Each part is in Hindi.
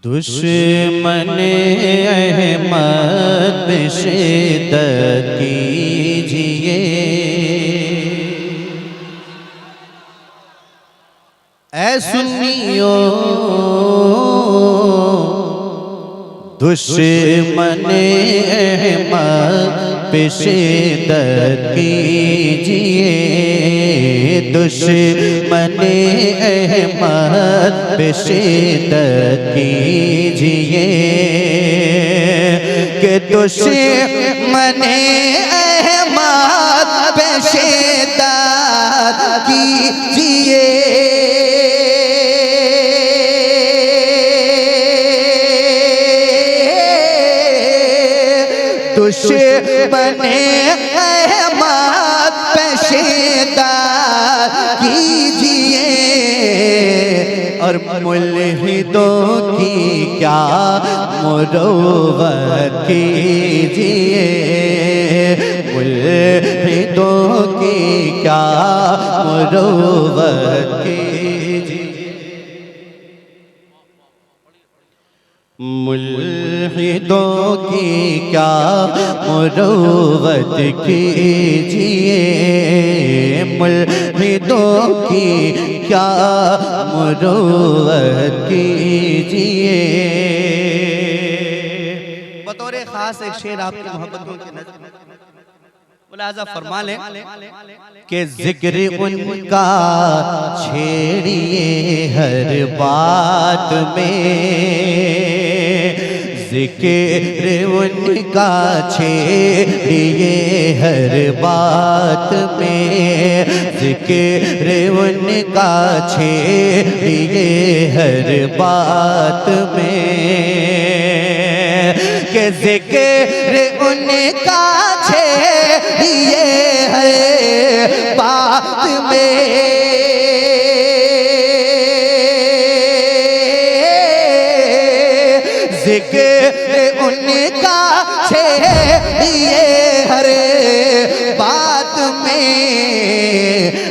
दुश्मन अहमद शिद्दत कीजिए, ऐ सुन्नियों दुश्मन अहमद पे शिद्दत कीजिए, दुश्मन अहमद पे शिद्दत कीजिए, कि दुश्मन अहमद पे शिद्दत कीजिए, दुश्मन अहमद पे शिद्दत कीजिए, और मुल्हिदों की क्या मुरुव्वत कीजिए, मुल्हिदों की क्या मुरुव्वत कीजिए, मुल्हिदों की क्या मुरुव्वत कीजिए, मुल्हिदों की क्या मुरुव्वत कीजिए। बतौर खास एक शेर आपकी मोहब्बतों की नज़र मुलाज़ा फरमा लें कि जिक्र उनका छेड़िए हर बात में, जिक्र उनका छेड़िए हर बात में, जिक्र उनका छेड़िए हर बात में, कि जिक्र उनका छेड़िए हर बात में, जिक्र उनका छेड़िए हर बात में,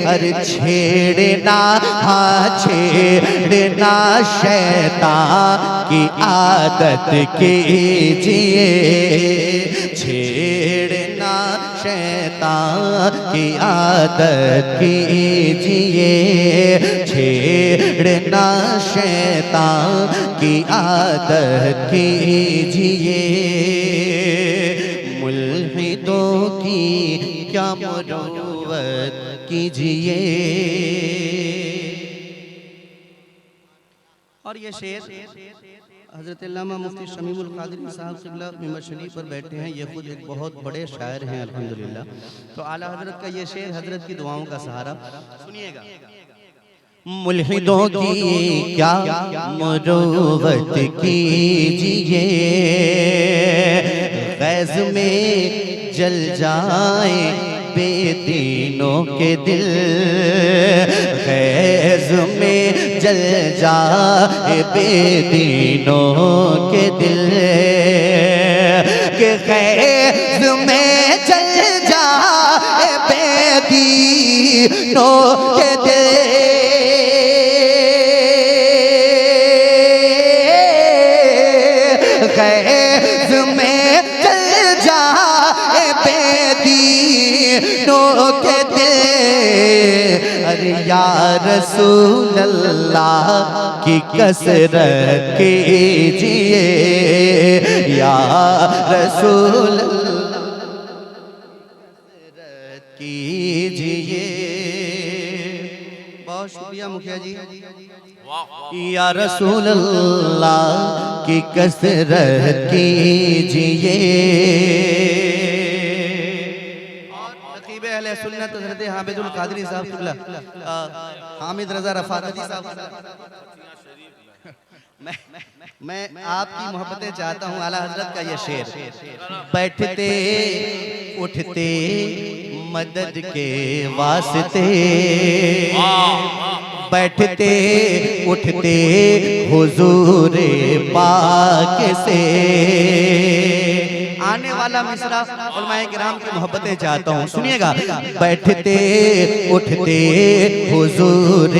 हर छेड़ना हाँ छेड़ना शैतान की आदत कीजिए, छेड़ना शैतान की आदत कीजिए, छेड़ना शैतान की आदत कीजिए, मुल्हिदों की क्या मुरुव्वत कीजिए। और ये शेर हज़रत अल्लामा मुफ्ती शमीमुल क़ादिरी साहब क़िबला मिंबर शरीफ पर बैठे हैं, ये खुद एक बहुत बड़े शायर हैं अल्हम्दुलिल्लाह। तो आला हज़रत का ये शेर हज़रत की दुआओं का सहारा सुनिएगा। मुल्हिदों की क्या मुरुव्वत कीजिए, ग़ैज़ में जल जाए बेदीनों के दिल, ग़ैज़ में जल जाए बेदीनों के दिल, कि ग़ैज़ में जल जाए बेदीनों के दिल, ग़ैज़ में जल जाए बेदीनों के दिल, अरे या रसूल अल्लाह की कसरत कीजिए, या रसूल कसरत कीजिए। बहुत शुक्रिया मुखिया जी। या रसूल अल्लाह की कसरत कीजिए। नक़ीब अहले सुन्नत हज़रत हामिदुल क़ादिरी साहब क़िबला हामिद रज़ा रफ़ाती साहब, मैं आपकी मोहब्बतें चाहता हूँ। आला हज़रत का ये शेर, बैठते उठते मदद के वास्ते, बैठते उठते हुजूर पाक से, आने वाला मिसरा उलमाए किराम की मोहब्बतें चाहता हूँ, सुनिएगा। बैठते उठते हुजूर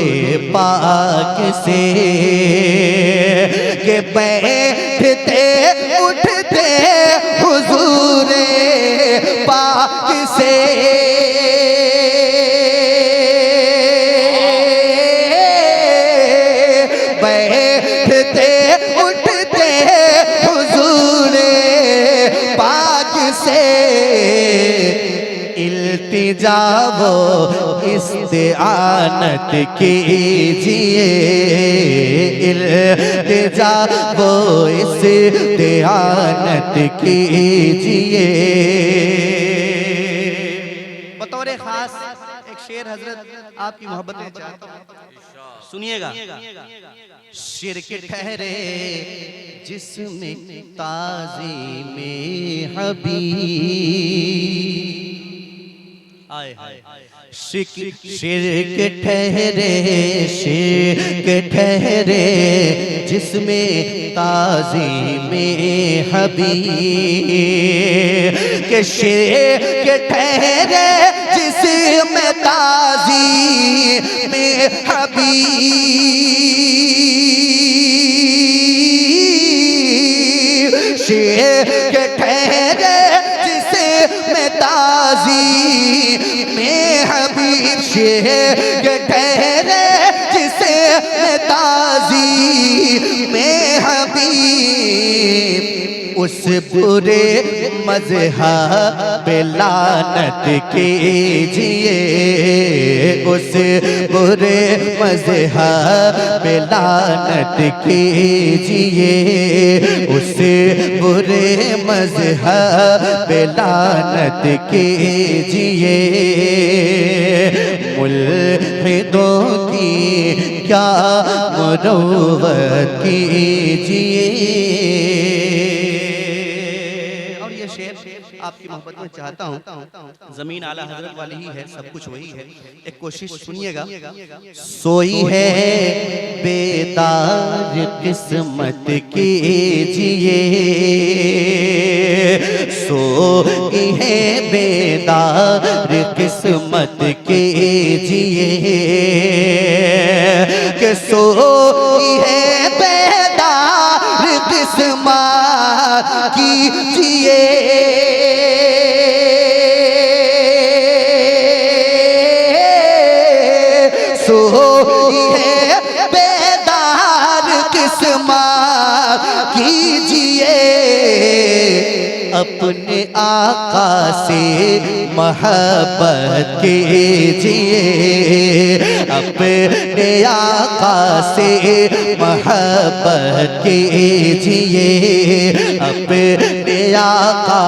पाक से के बैठते उठते हुजूरे पाक से बैठते उठते हुजूरे पाक से इल्तिजा वो इस्तिआनत कीजिए, इल्तिजा वो इस्तिआनत कीजिए। बतौर खास एक शेर हजरत आपकी मोहब्बत में चाहता हूं, सुनिएगा। शिरक ठहरे जिसमें ताज़ीमे हबीब, शिरक ठहरे, शिरक ठहरे जिसमें ताज़ीमे हबीब, के शिरक ठहरे जिसमें ताज़ीमे हबीब, शिरक ठहरे जिसमें ताज़ीमे हबीब, शिरक ठहरे जिसमें ताज़ीमे हबीब, उस बुरे मज़हब पे लानत कीजिए, उस बुरे मज़हब पे लानत कीजिए, उस बुरे मज़हब पे लानत कीजिए। मुल्हिदों की क्या मुरुव्वत कीजिए। आपकी मोहब्बत में चाहता हूँ, जमीन आला हजरत वाली ही है, सब कुछ वही है। एक कोशिश सुनिएगा। सोई है बेदार किस्मत कीजिए, सोई है बेदार किस्मत कीजिए, कि सोई है बेदार किस्मत कीजिए। सोई है बेदार किस्मत कीजिए, अपने आका से मोहब्बत कीजिए, अपने आका से मोहब्बत कीजिए, अपने आका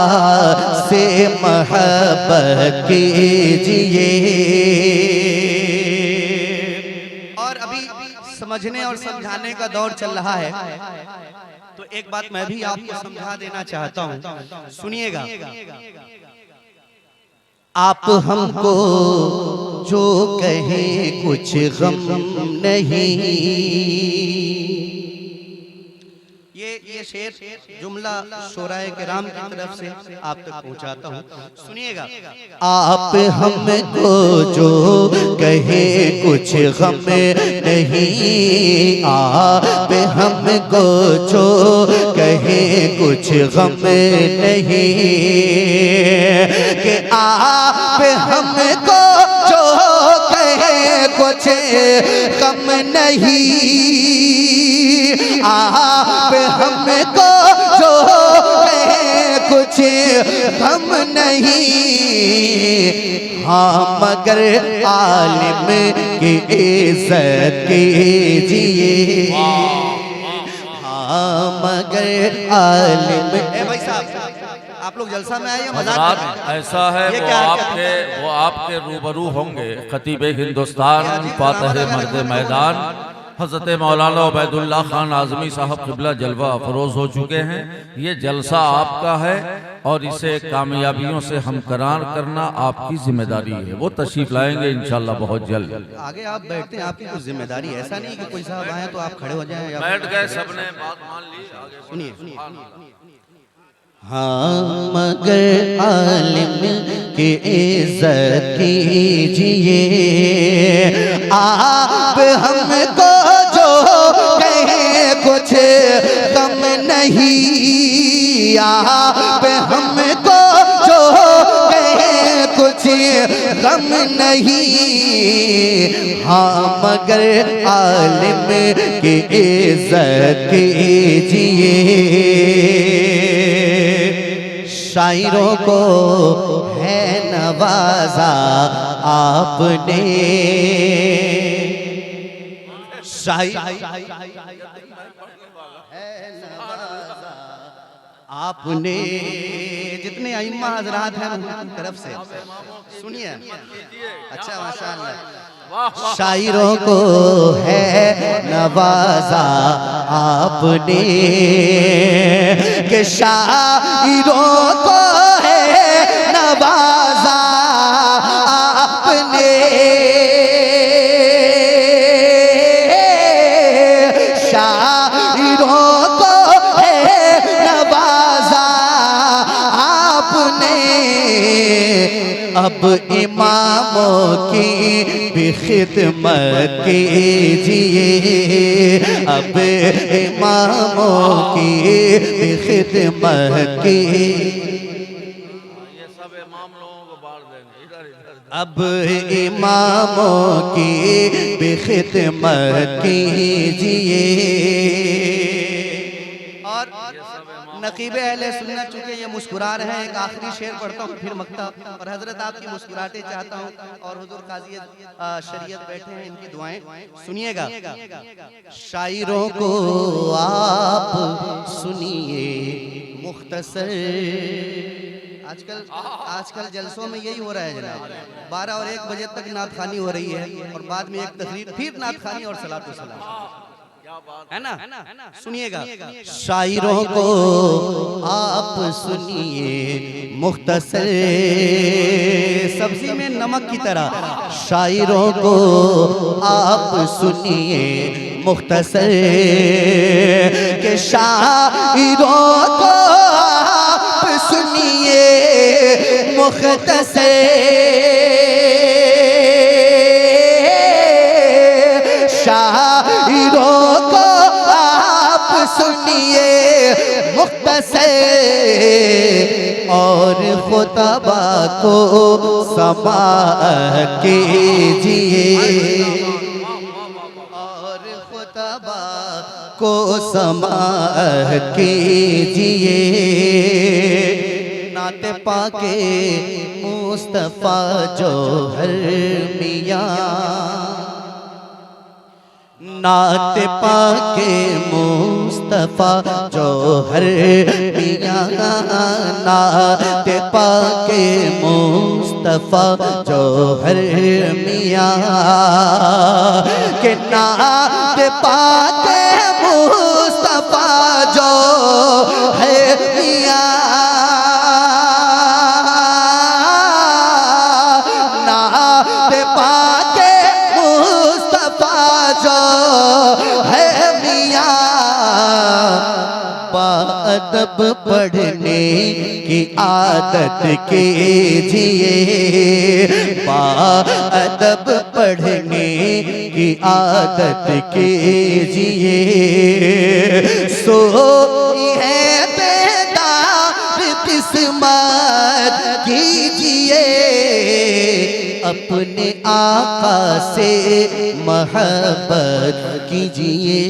से मोहब्बत कीजिए। समझने और समझाने का दौर चल रहा है, तो एक बात मैं भी आपको समझा देना चाहता हूं, सुनिएगा। आप हमको जो कहें कुछ गम नहीं, ये शेर जुमला शोराए किराम की तरफ से आप तक पहुंचाता हूं, सुनिएगा। आप हमको जो कहे कुछ गम नहीं, आप हमको जो कहे कुछ गम नहीं, कि आप हमको जो कहे कुछ गम नहीं, आप हमको जो कहे कुछ गम नहीं, हाँ मगर आलिम की इज्जत कीजिए, हाँ मगर आलिम। भाई साहब, आप लोग जलसा में आए या मजाक कर रहे हैं? ऐसा है, वो आपके रूबरू होंगे खतीब हिंदुस्तान, फातह मर्द मैदान हज़रत मौलाना उबैदुल्लाह खान आज़मी साहब क़िबला जलवा अफरोज़ हो चुके हैं। ये जलसा आपका है और इसे कामयाबियों से हमकरार करना आपकी जिम्मेदारी है। वो तशरीफ लाएंगे इंशाअल्लाह बहुत जल्द। आगे आप बैठते हैं, आपकी कुछ जिम्मेदारी है, ऐसा नहीं कि कोई साहब आए तो आप खड़े हो जाएं। बैठ गए, सबने बात मान ली। सुनिए। हाँ मगर आलिम की इज्जत कीजिए, आप हमको जो कहे कुछ कुछ गम नहीं, आप हमको जो कहे कुछ गम नहीं। हाँ मगर आलिम की इज्जत कीजिए, शायरों को है नवाजा आपने। आपने जितने अइम्मा हजरात हैं उनकी तरफ से सुनिए। अच्छा माशाअल्लाह। शायरों को है नवाजा आपने, कि शायरों को है नवाजा आपने, शायरों को है नवाजा आपने। अब इमामों की भी खिदमत कीजिए, अब इमामों की भी खिदमत की। ये सब इमाम लोगों को बांट देंगे इधर इधर। अब इमामों की भी खिदमत कीजिए। और नकीबे अहले सुन्नत चूंकि ये मुस्कुरा रहे हैं, एक आखिरी शेर पढ़ता हूँ फिर मक्ता, और हजरत आपकी मुस्कुराहटें चाहता हूँ, और हुजूर काजी शरीयत बैठे हैं, इनकी दुआएं सुनिएगा। शायरों को आप सुनिए मुख्तसर। आजकल जलसों में यही हो रहा है जनाब, 12 और 1 बजे तक नात खानी हो रही है, और बाद में एक तकरीर, फिर नात खानी और सलातो सलाम, है ना? सुनिएगा। शायरों को आप सुनिए मुख्तसर, सब्जी में नमक की तरह। शायरों को आप सुनिए मुख्तसर, के शायरों को आप सुनिए मुख्तसर, शायरों को आप सुनिए मुख्तसर, और खुतबा को समाअत कीजिए, और खुतबा को समाअत कीजिए। नाते पाके मुस्तफा जोहर मियां, नात पाके मुस्तफा जोहर मियां, नात पाके मुस्तफा जोहर मियां, के नात पाके मुस्तफा जोहर मियां, नात पाके मुस्तफा जो है मियां। बाअदब पढ़ने की आदत कीजिए, बाअदब पढ़ने की आदत कीजिए। सोई है बेदार किस्मत कीजिए, अपने आका से मोहब्बत कीजिए।